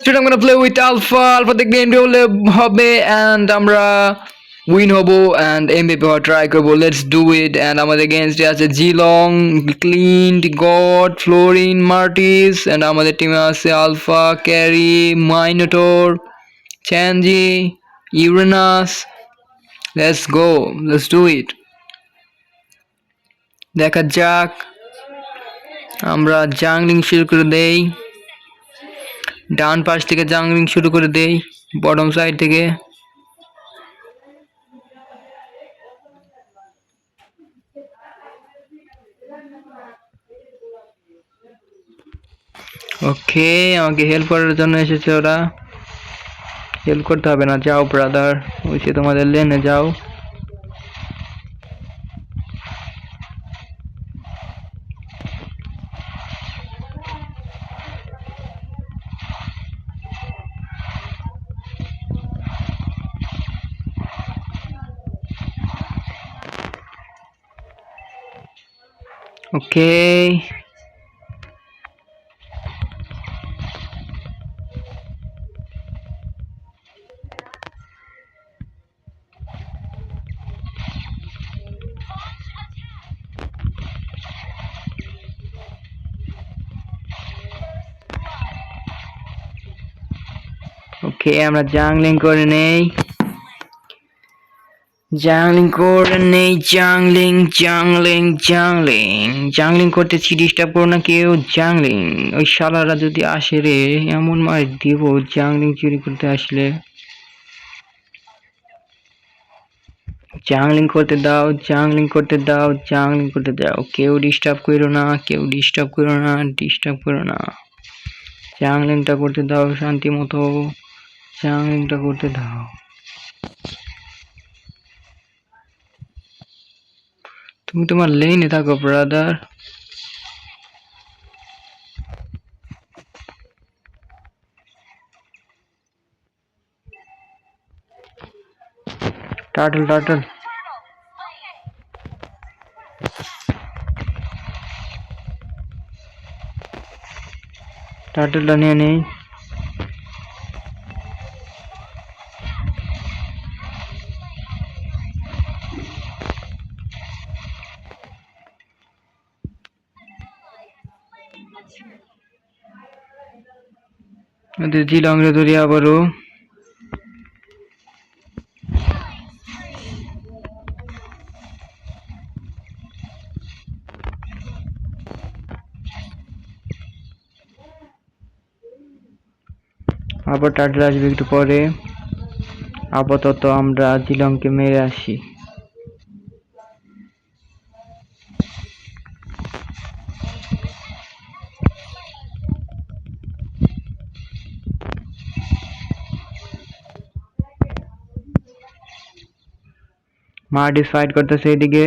Today I'm gonna play with Alpha. Alpha দেখবে MVP হলে হবে and আমরা উইন হবো and এমবিপি হওয়ার ট্রাই করবো. Let's do it. and আমাদের এগেইনস্টে আছে Zilong, Clint, Gord, Floryn, Martis and আমাদের টিমে আছে Alpha, Karrie, Minotaur, Chang'e, Uranus. Let's go, let's do it. দেখা যাক. আমরা জাংলিং শুরু করে দেই. ডান পাশ থেকে জাংলিং শুরু করে দেই, বটম সাইড থেকে. ওকে, আমাকে হেল্প করার জন্য এসেছে ওরা. হেল্প করতে হবে না, যাও ব্রাদার, ওই সে তোমাদের লেনে যাও. ওকে, ওকে, আমরা জাংলিং করে নেই. জাংলিং করে নেই, জাংলিং জাংলিং জাংলিং জাংলিং করতেছি. ডিস্টার্ব করো না কেউ. জাংলিং, ওই শালারা যদি আসে রে, এমন মার দিব জাংলিং চুরি করতে আসলে. জাংলিং করতে দাও, জাংলিং করতে দাও, জাংলিং করতে দাও. কেউ ডিস্টার্ব করো না, কেউ ডিস্টার্ব করো না, ডিস্টার্ব করো না. জাংলিংটা করতে দাও শান্তি মতো. জাংলিংটা করতে দাও. তুমি তোমার লেনে থাকো ব্রাদার. টার্টল টার্টল, টার্টলটা নিয়ে নেই. জিলং রে ধরি আবারও. আবার টার্টল আসবে একটু পরে. আপাতত আমরা জিলংকে মেরে আসি. মার্টিস ফাইট করতেছে এদিকে.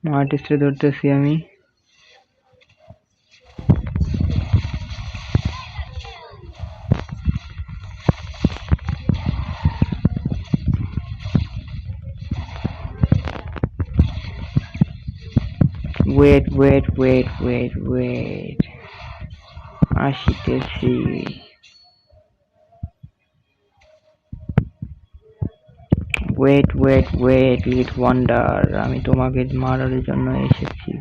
মার্টিসকে ধরতেছি আমি. Wait wait wait wait wait, আসিতেছি. Wait wait wait Lit Wonder, আমি তোমাকে মারার জন্য এসেছি.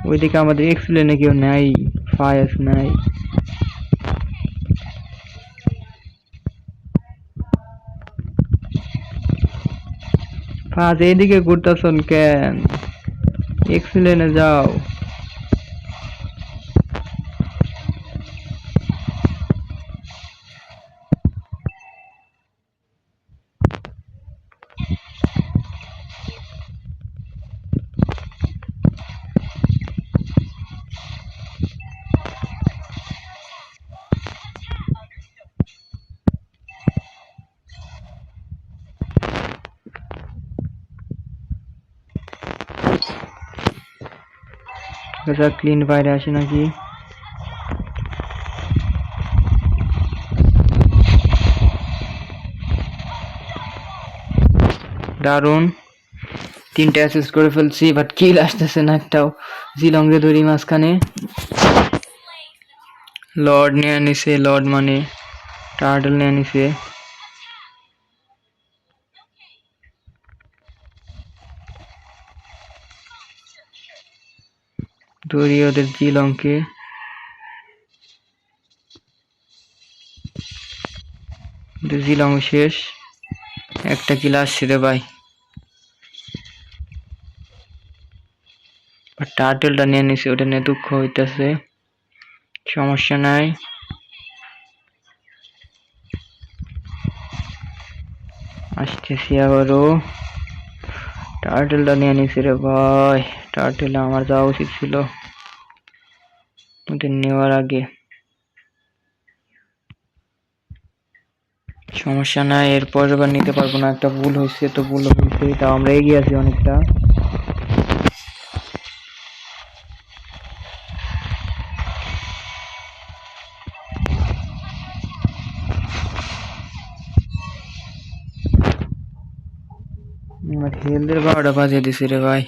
ওইদিকে আমাদের এক্সপ্লেনে কেউ নাই, ফায়াস নাই. ফাজ এইদিকে ঘুরতেছন কেন? এক্সপ্লেনে যাও. ক্লিন বাইরে আসে নাকি? দারুণ. তিনটা অ্যাসিস্ট করে ফেলছি, বাট কিল আসতেছে না একটাও। জিলং রে ধরি মাঝখানে, লর্ড নিয়ে নিছে, লর্ড মানে টার্টল নিয়ে নিছে। ধরি ওদের জিলংকে, জিলং শেষ। একটা কিল আসছে রে ভাই, টার্টেলটা নিয়ে নিছে, ওটা নিয়ে দুঃখ হইতেছে, সমস্যা নাই। আসতেছি আবারও, টার্টেলটা নিয়ে নিছে রে ভাই। টার্টেল আমার যাওয়া উচিত ছিল ওদের নেওয়ার আগে। সমস্যা নাই, এরপর এবার নিতে পারবো না, একটা ভুল হয়েছে তো ভুল হয়েছে, তাও আমরা এগিয়ে আছি অনেকটা। আমার হেলদের 12টা বাজিয়ে দিছি রে ভাই।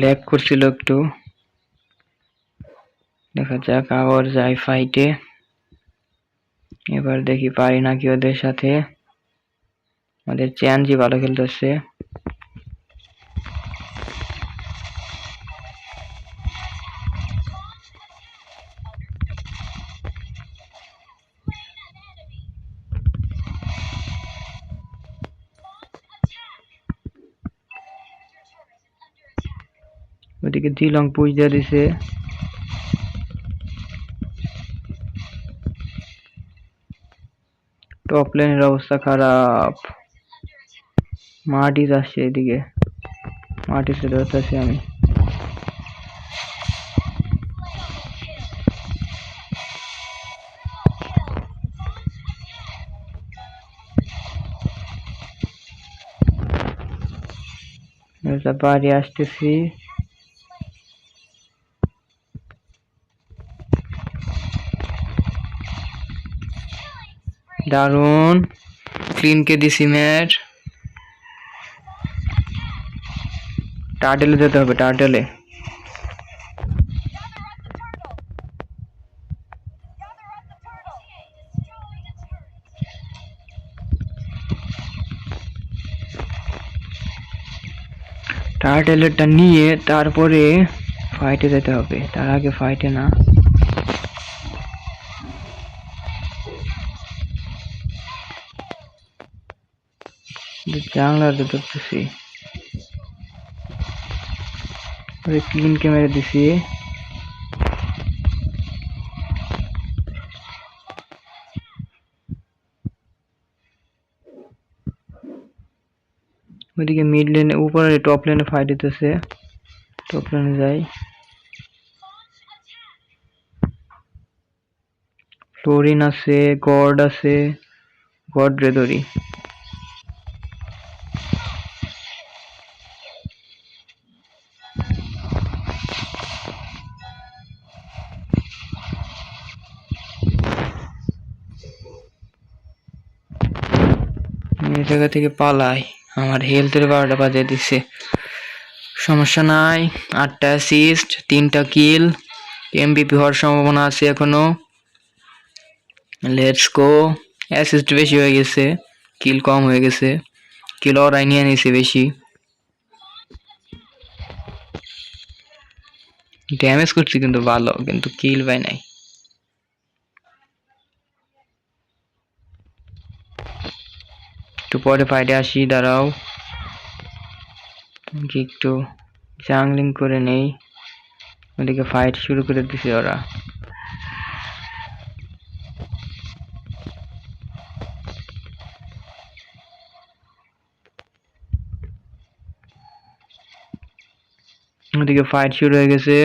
ল্যাগ করছিল একটু, দেখা যাক আবার যাই ফাইটে। এবার দেখি পারি নাকি ওদের সাথে। আমাদের চ্যানজি ভালো খেলতেছে। ওদিকে জিলং পুশ দিয়ে দিছে, টপ লাইনের অবস্থা খারাপ। মার্টিস আসছে এদিকে, মার্টিসে ধরতেছি আমি। বাড়ি আসতেছি, দারুন ক্লিনকে দিছি ম্যাচ। টার্টেলে যেতে হবে, টার্টেলে। টার্টেলেরটা নিয়ে তারপরে ফাইটে যেতে হবে, তার আগে ফাইটে না। জাংলার ধরতেছি, ক্লিনকে মেরে দিছি। ওইদিকে মিড লেনে, উপরে টপ লেনে ফাইট হইতেছে, টপ লেনে যাই। ফ্লোরিন আছে, গড আছে, গড রে ধরি। এই জায়গা থেকে পালাই, আমার হেলথের 12টা বাজিয়ে দিচ্ছে। সমস্যা নাই, 8টা অ্যাসিস্ট, 3টা কিল, এমভিপি হওয়ার সম্ভাবনা আছে এখনো। Let's go. অ্যাসিস্ট বেশি হয়ে গেছে, কিল কম হয়ে গেছে, কিল ওরাই নিয়ে নিছে বেশি। ড্যামেজ করছি কিন্তু ভালো, কিন্তু কিল পাই নাই। একটু পরে ফাইটে আসি, দাঁড়াও একটু জাংলিং করে নেই। ওদিকে ফাইট শুরু করে দিছে ওরা। ওদিকে ফাইট শুরু হয়ে গেছে।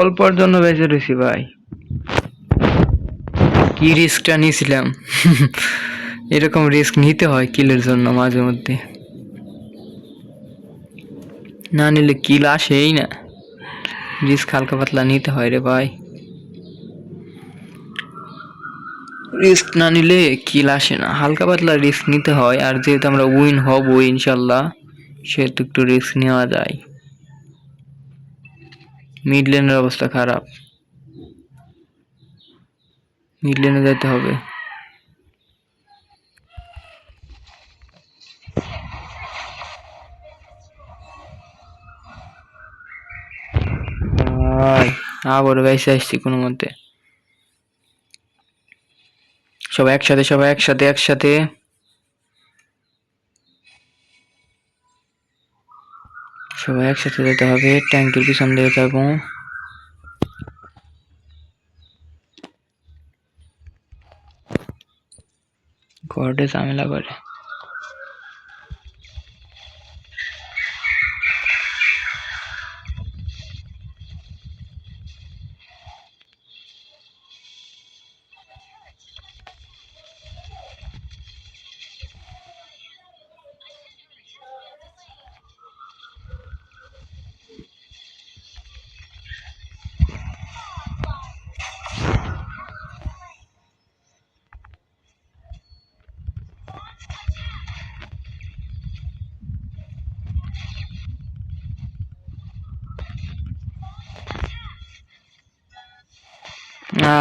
অল্পর জন্য বেঁচে রয়েছি ভাই। কি রিস্কটা নিয়েছিলাম। এরকম রিস্ক নিতে হয় কিলের জন্য মাঝে মধ্যে, না নিলে কিল আসেই না। রিস্ক হালকা পাতলা নিতে হয় রে ভাই, রিস্ক না নিলে কিল আসে না, হালকা পাতলা রিস্ক নিতে হয়। আর যেহেতু আমরা উইন হব ইনশাল্লাহ, সেহেতু একটু রিস্ক নেওয়া যায়। মিড লেনের অবস্থা খারাপ, মিড লেনে যেতে হবে। ভাই আবার বেঁচে আসছি কোনো মতে। সবাই একসাথে, সবাই একসাথে একসাথে সবাই একসাথে যেতে হবে। ট্যাঙ্কের পিছন দিয়ে যাবো। গর্ডে ঝামেলা করে।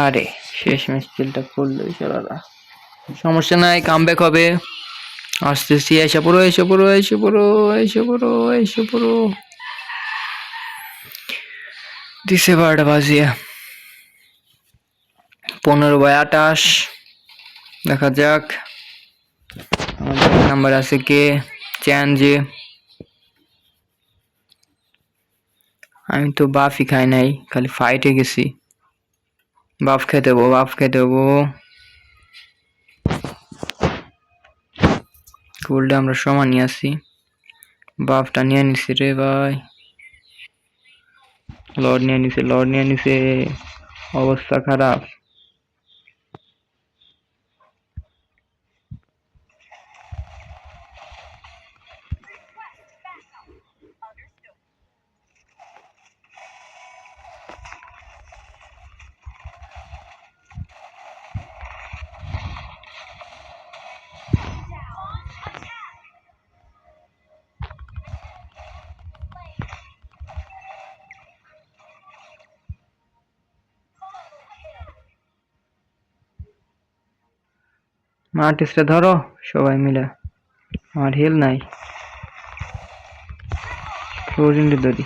আরে শেষ ম্যাচ কিলটা করলো ইশারারা। সমস্যা নাই, কামব্যাক হবে। আসতেছি, এসে পড়ো এসে পড়ো এসে পড়ো এসে পড়ো এসে পড়ো। দিছে 12টা বাজিয়ে, 15/28। দেখা যাক আমাদের নাম্বার আছে কে, চ্যানজে। আমি তো বাফই খাই নাই, খালি ফাইটে গেছি। বাফ খেতে হবো, বাফ খেতে হবো। গোল্ডে আমরা সমানই আছি। বাফটা নিয়ে নিছি রে ভাই, লর্ড নিয়ে নিছে, লর্ড নিয়ে নিছে। অবস্থা খারাপ। মার্টিসটা ধরো সবাই মিলে, আমার হেল নাই। ফ্রোজেনটা ধরি,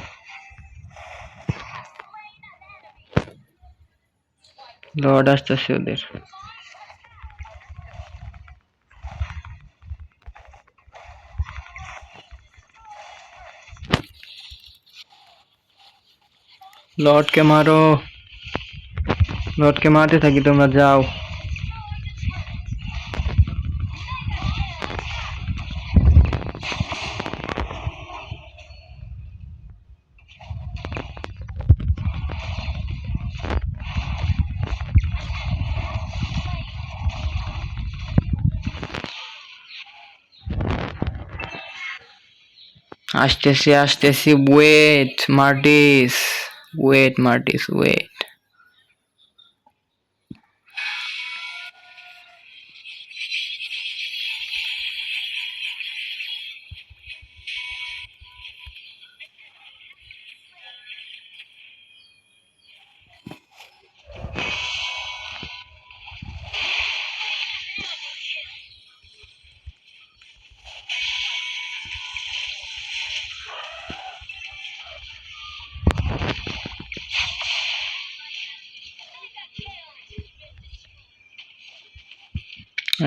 লর্ড আসতেছে ওদের। লর্ডকে মারো, লর্ডকে মারতে থাকি, তোমরা যাও। আসতেছি আসতেছি, ওয়েট মার্টিস, ওয়েট মার্টিস ওয়েট।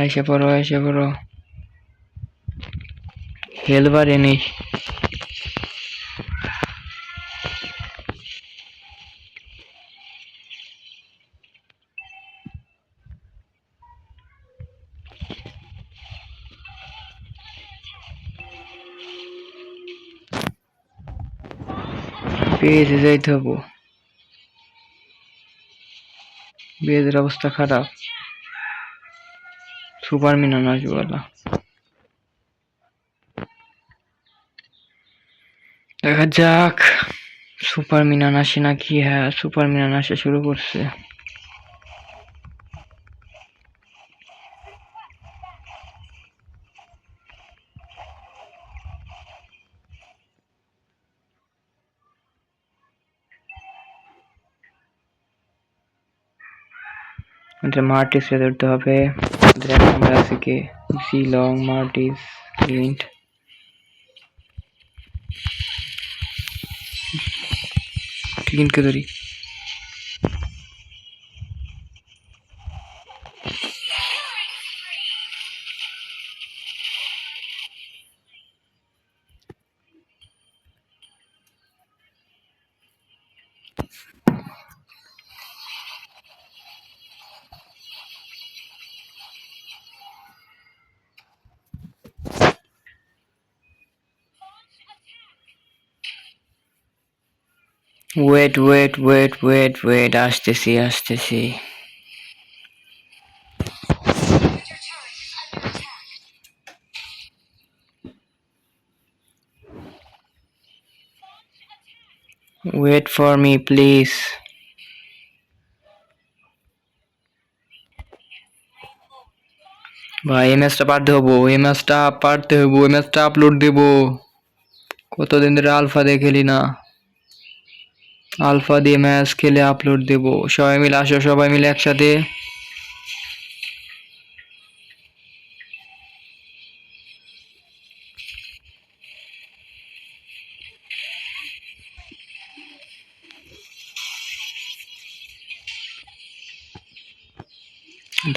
এসে পড়ো এসে পড়ো, হেলবার এনে। পেয়েছে যাইতে হবো। বেজের অবস্থা খারাপ। সুপার মিনান আসবেলা, দেখা যাক সুপার মিনান আসে নাকি। হ্যাঁ, সুপার মিনান আসা শুরু করছে। মার্টিস ধরতে হবে। আমরা আছে কে, জিলং, মার্টিস, ক্লিন্ট। ক্লিন্টকে ধরি। Wait wait wait wait wait, আসতেছি আসতেছি। Wait for me please. ভাই এই ম্যাচটা পারতে হবো, এই ম্যাচটা পারতে হবো, এই ম্যাচটা আপলোড দেবো। কতদিন ধরে আলফা দিয়ে খেলি না, আলফা দিয়ে ম্যাচ খেলে আপলোড দেবো। সবাই মিলে আসো, সবাই মিলে একসাথে।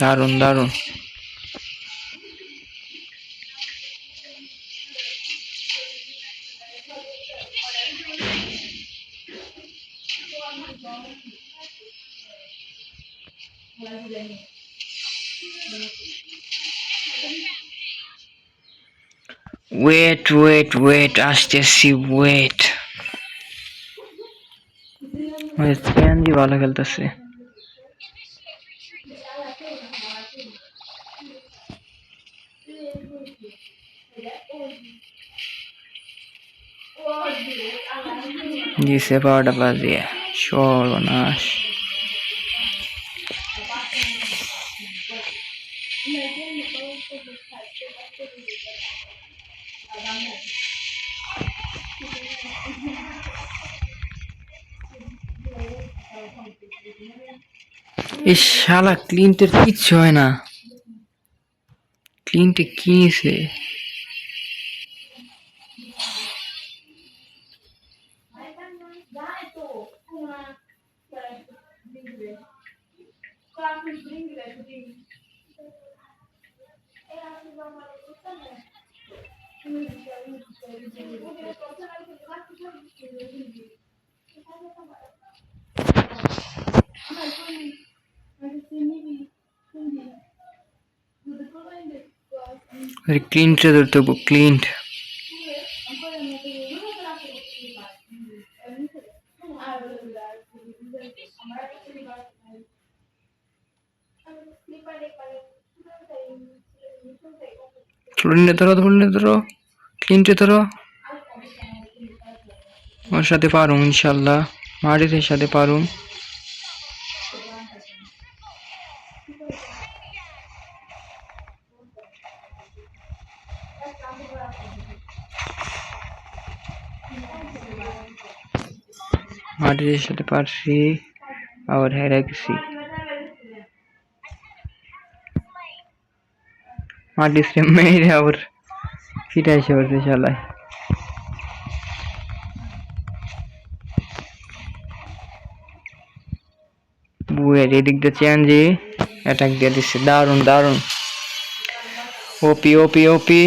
দারুন দারুন। ওয়েট ওয়েট ওয়েট, আসতেছি ওয়েট। স্প্যানজি ভালো খেলতেছে। দিছে পাওয়াটা বাজিয়ে, সর্বনাশ। এই শালা ক্লিন্টের কিচ্ছু হয় না। ক্লিন্টে কিনেছে। ক্লিন্টে ধরতে হবো, ক্লিন্ট। ফ্লোরিনে ধরো, ফ্লোরিনে ধরো, ক্লিন্টে ধরো। ওর সাথে পারুম ইনশাল্লাহ, মার্টিসের সাথে পারুম। মার্টিসের সাথে পারছি, আবার হেরে গেছি। মার্টিস মেরে আবার ফিরে এসে পড়ছে শালায়। বুয়ের এদিক দিয়ে চেঞ্জে অ্যাটাক দিয়ে দিচ্ছে, দারুন দারুন। ওপি ওপি ওপি,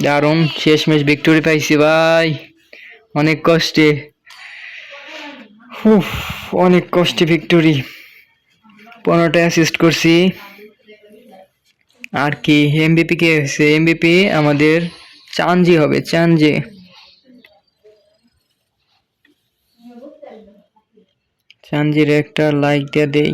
দারুন। শেষমেশ ভিক্টোরি পাইছি ভাই, অনেক কষ্টে। অনেক কষ্টে ভিক্টোরি। 15টা অ্যাসিস্ট করছি। আর কি এমবিপি কে হয়েছে? এমবিপি আমাদের চানজি হবে, চানজি। চানজির একটা লাইক দিয়ে দেই।